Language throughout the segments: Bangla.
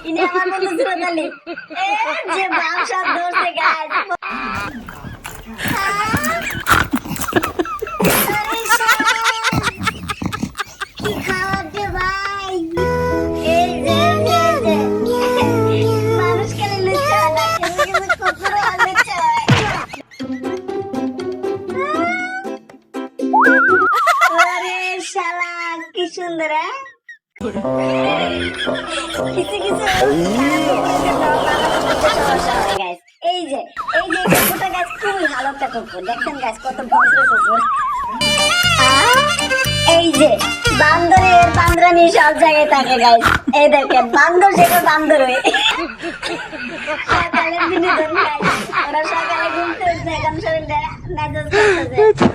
ইনি আমার বন্ধু সুরত আলী। এ যে বাউসা ধরছে গাইস। কি খাওয়া দে ভাই। এই যে মানুষ খেলে লুচা না কিন্তু কুকুরও লুচা। আরে শালা কি সুন্দর কিছু কিছু গাইস। এই যে কুকুরটা গাইস খুবই ভালো একটা কুকুর। দেখেন গাইস কত ভদ্র কুকুর। এই যে বান্দরের বান্দরানি সব জায়গায় থাকে গাইস। এই দেখেন বান্দর যেটা বান্দর হয়ে সকালে বিনোদন গাইস। ওরা সকালে ঘুমতে উঠছে এখন শরীরটা মেজাজ করতেছে।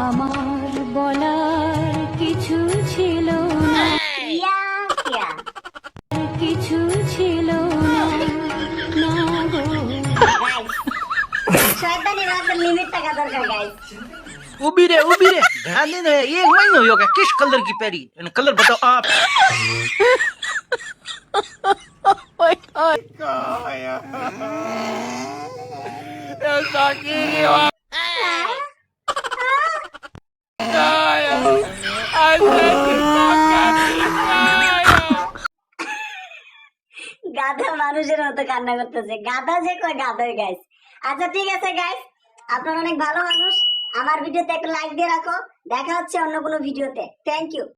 আমার বলার কিছু ছিল না, কিছু ছিল না, না গো। शयतानी बात में लिमिट तक दरकार गाइस। उभी रे ध्यान देना। एक महीना हो गया। किस कलर की पैरी कलर बताओ आप। গাধা মানুষের মতো কান্না করতেছে। গাধা যে কয় গাধাই গাইস। আচ্ছা ঠিক আছে গাইস, আপনারা অনেক ভালো মানুষ। আমার ভিডিওতে একটা লাইক দিয়ে রাখো। দেখা হচ্ছে অন্য কোনো ভিডিওতে। Thank you.